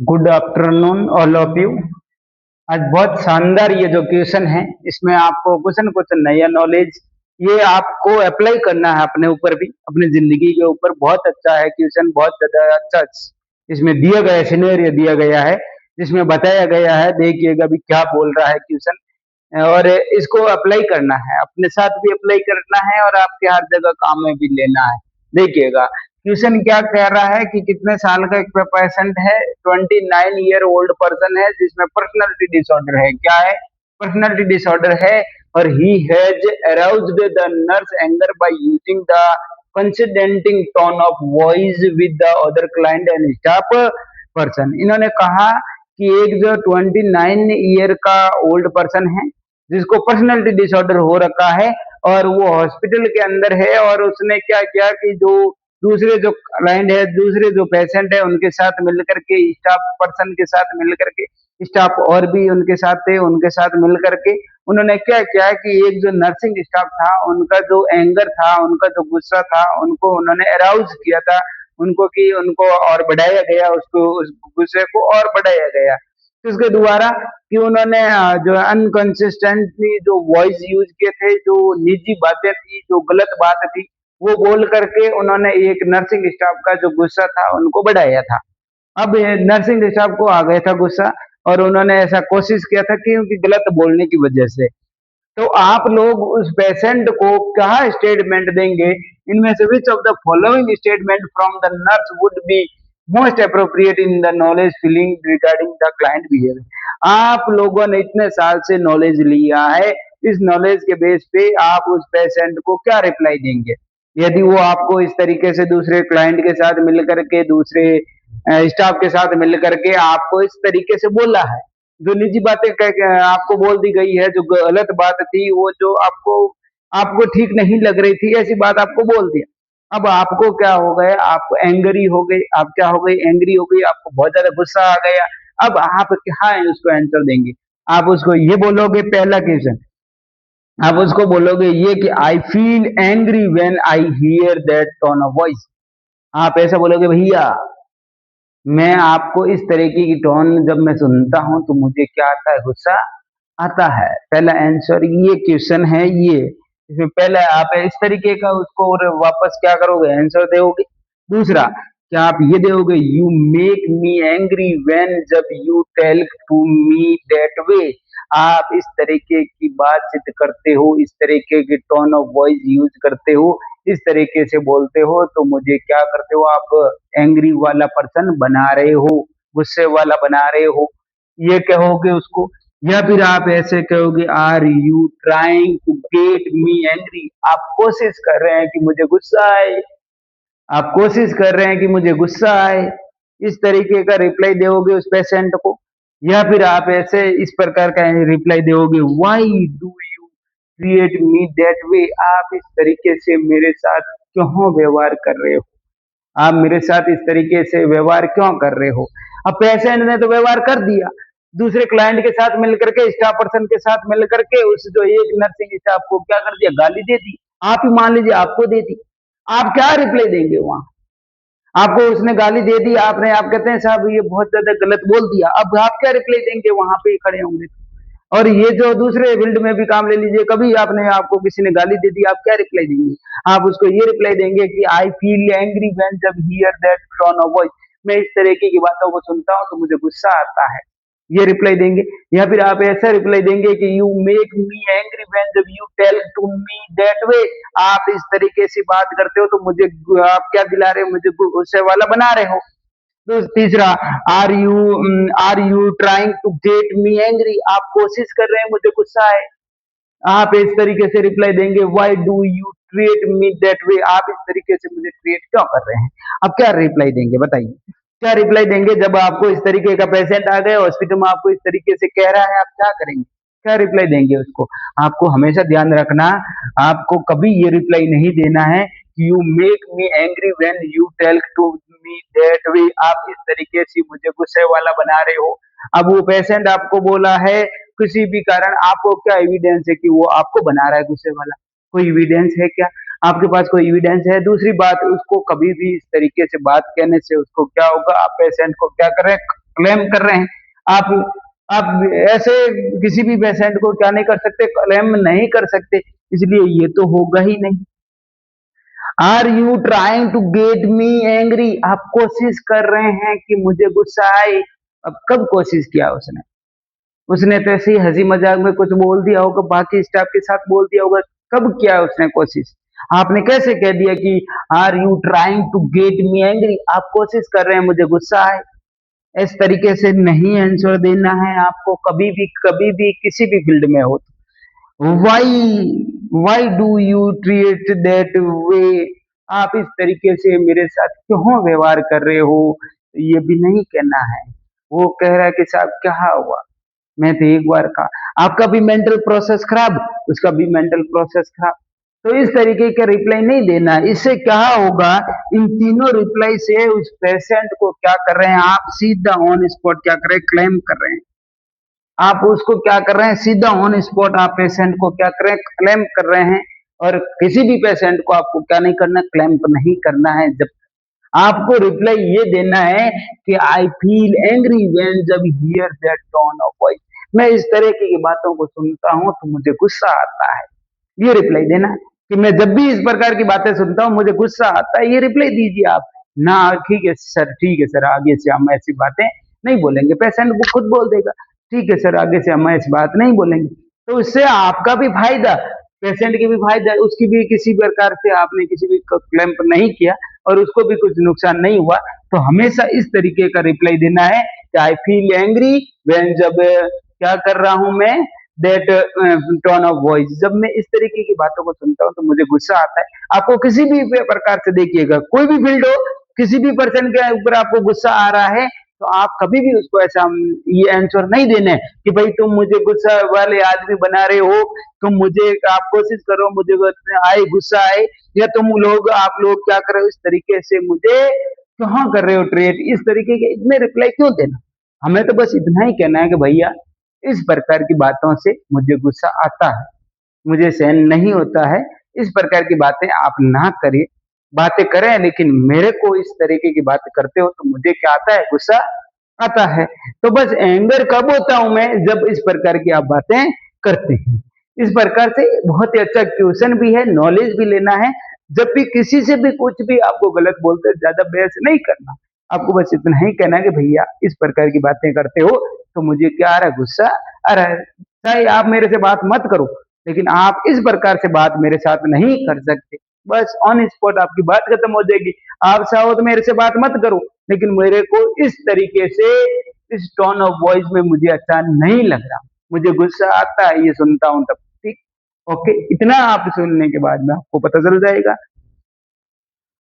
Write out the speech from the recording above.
Good afternoon all of you. आज बहुत शानदार ये जो क्वेश्चन है, इसमें आपको कुछ नया नॉलेज ये आपको अप्लाई करना है अपने ऊपर भी, अपनी जिंदगी के ऊपर। बहुत अच्छा है क्वेश्चन, बहुत ज्यादा अच्छा। इसमें दिया गया सिनेरियो दिया गया है, जिसमें बताया गया है। देखिएगा भी क्या बोल रहा है क्वेश्चन, और इसको अप्लाई करना है, अपने साथ भी अप्लाई करना है और आपके हर जगह काम में भी लेना है। देखिएगा क्वेश्चन क्या कह रहा है कि कितने साल का एक पेशेंट है, 29 ईयर ओल्ड पर्सन है, जिसमें पर्सनालिटी डिसऑर्डर है। क्या है? पर्सनालिटी डिसऑर्डर है। और he has aroused the nurse anger by using the condescending tone of voice with the other client and staff person. इन्होंने कहा कि एक जो 29 ईयर का ओल्ड पर्सन है, जिसको पर्सनालिटी डिसऑर्डर हो रखा है और वो हॉस्पिटल के अंदर है, और उसने क्या किया कि जो दूसरे जो क्लाइंट है, दूसरे जो पेशेंट है, उनके साथ मिलकर के, स्टाफ पर्सन के साथ मिलकर के, स्टाफ और भी उनके साथ थे, उनके साथ मिलकर के उन्होंने क्या किया कि एक जो नर्सिंग स्टाफ था, उनका जो एंगर था, उनका जो गुस्सा था, उनको उन्होंने अराउज किया था, उनको कि उनको और बढ़ाया गया, उसको उस गुस्से को और बढ़ाया गया। उसके द्वारा कि उन्होंने जो अनकंसिस्टेंटली जो वॉइस यूज किए थे, जो निजी बातें थी, जो गलत बात थी, वो बोल करके उन्होंने एक नर्सिंग स्टाफ का जो गुस्सा था उनको बढ़ाया था। अब नर्सिंग स्टाफ को आ गया था गुस्सा, और उन्होंने ऐसा कोशिश किया था कि उनकी गलत बोलने की वजह से। तो आप लोग उस पेशेंट को क्या स्टेटमेंट देंगे? इनमें से which of the following statement from the nurse would be most appropriate in the knowledge feeling regarding the client behaviour. आप लोगों ने इतने साल से नॉलेज लिया है, इस नॉलेज के बेस पे आप उस पेशेंट को क्या रिप्लाई देंगे? यदि वो आपको इस तरीके से दूसरे क्लाइंट के साथ मिलकर के, दूसरे स्टाफ के साथ मिलकर के आपको इस तरीके से बोला है, जो निजी बातें कह के आपको बोल दी गई है, जो गलत बात थी, वो जो आपको आपको ठीक नहीं लग रही थी, ऐसी बात आपको बोल दिया। अब आपको क्या हो गया? आप एंग्री हो गई, आप क्या हो गई? एंग्री हो गई, आपको बहुत ज्यादा गुस्सा आ गया। अब आप क्या है उसको आंसर देंगे? आप उसको ये बोलोगे, पहला क्वेश्चन आप उसको बोलोगे ये कि I feel angry when I hear that tone of voice. आप ऐसा बोलोगे, भैया मैं आपको इस तरीके की टोन जब मैं सुनता हूं तो मुझे क्या आता है? गुस्सा आता है। पहला आंसर ये क्वेश्चन है ये। इसमें पहले आप इस तरीके का उसको और वापस क्या करोगे? आंसर दोगे। दूसरा, क्या आप ये दोगे, you make me angry when, जब you tell to me that way. आप इस तरीके की बातचीत करते हो, इस तरीके के टोन ऑफ वॉइस यूज करते हो, इस तरीके से बोलते हो, तो मुझे क्या करते हो? आप एंग्री वाला पर्सन बना रहे हो, गुस्से वाला बना रहे हो, ये कहोगे उसको। या फिर आप ऐसे कहोगे, are you trying to get me angry. आप कोशिश कर रहे हैं कि मुझे गुस्सा आए, आप कोशिश कर रहे हैं कि मुझे गुस्सा आए। इस तरीके का रिप्लाई दोगे उस पेशेंट को। या फिर आप ऐसे इस प्रकार का रिप्लाई दोगे, why do you create me that way. आप इस तरीके से मेरे साथ क्यों व्यवहार कर रहे हो? आप मेरे साथ इस तरीके से व्यवहार क्यों कर रहे हो? अब पेशेंट ने तो व्यवहार कर दिया, दूसरे क्लाइंट के साथ मिलकर के, स्टाफ पर्सन के साथ मिलकर के उस जो एक नर्सिंग स्टाफ को क्या कर दिया? गाली दे दी। आप ही मान लीजिए आपको दे दी, आप क्या रिप्लाई देंगे वहां? आपको उसने गाली दे दी, आपने आप कहते हैं साहब ये बहुत ज्यादा गलत बोल दिया, अब आप क्या रिप्लाई देंगे? वहां पे खड़े होंगे। और ये जो दूसरे फील्ड में भी काम ले लीजिए, कभी आपने आपको किसी ने गाली दे दी, आप क्या रिप्लाई देंगे? आप उसको ये रिप्लाई देंगे कि आई फील एंग्री व्हेन, जब here that tone of voice. मैं इस तरीके की बातों को सुनता हूँ तो मुझे गुस्सा आता है, ये रिप्लाई देंगे। या फिर आप ऐसा रिप्लाई देंगे कि you make me angry when, जब you tell to me that way. आप इस तरीके से बात करते हो तो मुझे आप क्या दिला रहे हो? मुझे गुस्से वाला बना रहे हो। तो तीसरा, are you trying to get me angry. आप कोशिश कर रहे हैं मुझे गुस्सा आए। आप इस तरीके से रिप्लाई देंगे, why do you treat me that way. आप इस तरीके से मुझे ट्रीट क्यों कर रहे हैं? अब क्या रिप्लाई देंगे बताइए? क्या रिप्लाई देंगे जब आपको इस तरीके का पेशेंट आ गए हॉस्पिटल में, आपको इस तरीके से कह रहा है, आप क्या करेंगे? क्या रिप्लाई देंगे उसको? आपको हमेशा ध्यान रखना, आपको कभी ये रिप्लाई नहीं देना है you make me angry when you tell to me that way. आप इस तरीके से मुझे गुस्से वाला बना रहे हो। अब वो पेशेंट आपको बोला है किसी भी कारण, आपको क्या एविडेंस है कि वो आपको बना रहा है गुस्से वाला? कोई एविडेंस है क्या? आपके पास कोई एविडेंस है? दूसरी बात, उसको कभी भी इस तरीके से बात कहने से उसको क्या होगा? आप पेशेंट को क्या करें, क्लेम कर रहे हैं। आप ऐसे किसी भी पेशेंट को क्या नहीं कर सकते, क्लेम नहीं कर सकते, इसलिए ये तो होगा ही नहीं। Are you trying to get me angry, आप कोशिश कर रहे हैं कि मुझे गुस्सा आए। अब कब कोशिश किया उसने? उसने तो ऐसे ही हंसी मजाक में कुछ बोल दिया होगा, बाकी स्टाफ के साथ बोल दिया होगा। कब किया उसने कोशिश? आपने कैसे कह दिया कि are you trying to get me angry, आप कोशिश कर रहे हैं मुझे गुस्सा आए? इस तरीके से नहीं आंसर देना है आपको, कभी भी किसी भी फील्ड में हो। Why do you treat that way, आप इस तरीके से मेरे साथ क्यों व्यवहार कर रहे हो, ये भी नहीं कहना है। वो कह रहा है कि साहब क्या हुआ, मैं तो एक बार कहा। आपका भी मेंटल प्रोसेस खराब, उसका भी मेंटल प्रोसेस खराब, तो इस तरीके का रिप्लाई नहीं देना। इससे क्या होगा, इन तीनों रिप्लाई से उस पेशेंट को क्या कर रहे हैं आप, सीधा ऑन स्पॉट क्या कर रहे हैं, क्लेम कर रहे हैं। आप उसको क्या कर रहे हैं, सीधा ऑन स्पॉट आप पेशेंट को क्या कर रहे हैं, क्लेम कर रहे हैं। और किसी भी पेशेंट को आपको क्या नहीं करना, क्लेम तो नहीं करना है। जब आपको रिप्लाई ये देना है कि आई फील एंग्री व्हेन जब here that tone of voice, मैं इस तरह की बातों को सुनता हूं तो मुझे गुस्सा आता है। ये रिप्लाई देना कि मैं जब भी इस प्रकार की बातें सुनता हूं मुझे गुस्सा आता है, ये रिप्लाई दीजिए आप ना। ठीक है सर, आगे से हम ऐसी बातें नहीं बोलेंगे, पेशेंट को खुद बोल देगा ठीक है सर, आगे से हम ऐसी बात नहीं बोलेंगे। तो इससे आपका भी फायदा, पेशेंट की भी फायदा, उसकी भी किसी प्रकार से आपने किसी भी क्लेम नहीं किया और उसको भी कुछ नुकसान नहीं हुआ। तो हमेशा इस तरीके का रिप्लाई देना है कि आई फील एंग्री व्हेन, जब क्या कर रहा हूं मैं, दैट टोन ऑफ वॉइस, जब मैं इस तरीके की बातों को सुनता हूं तो मुझे गुस्सा आता है। आपको किसी भी प्रकार से देखिएगा, कोई भी फील्ड हो, किसी भी पर्सन के ऊपर आपको गुस्सा आ रहा है तो आप कभी भी उसको ऐसा ये आंसर नहीं देने कि भाई तुम मुझे गुस्सा वाले आदमी बना रहे हो, तुम मुझे, आप कोशिश करो मुझे आए गुस्सा आए, या आप लोग क्या कर रहे हो, इस तरीके से मुझे कहाँ कर रहे हो ट्रीट, इस तरीके के इतने रिप्लाई क्यों देना। हमें तो बस इतना ही कहना है कि भैया इस प्रकार की बातों से मुझे गुस्सा आता है, मुझे सहन नहीं होता है, इस प्रकार की बातें आप ना करिए। बातें करें लेकिन मेरे को इस तरीके की बातें करते हो तो मुझे क्या आता है, गुस्सा आता है। तो बस एंगर कब होता हूं मैं, जब इस प्रकार की आप बातें करते हैं। इस प्रकार से बहुत ही अच्छा क्वेश्चन भी है, नॉलेज भी लेना है। जब भी किसी से भी कुछ भी आपको गलत बोलते ज्यादा बहस नहीं करना, आपको बस इतना ही कहना है कि भैया इस प्रकार की बातें करते हो तो मुझे क्या आ रहा है, गुस्सा आ रहा है। चाहे आप मेरे से बात मत करो लेकिन आप इस प्रकार से बात मेरे साथ नहीं कर सकते। बस ऑन स्पॉट आपकी बात खत्म हो जाएगी। आप चाहो तो मेरे से बात मत करो लेकिन मेरे को इस तरीके से, इस टोन ऑफ वॉइस में मुझे अच्छा नहीं लग रहा, मुझे गुस्सा आता है ये सुनता हूं तब। ठीक, ओके, इतना आप सुनने के बाद में आपको पता चल जाएगा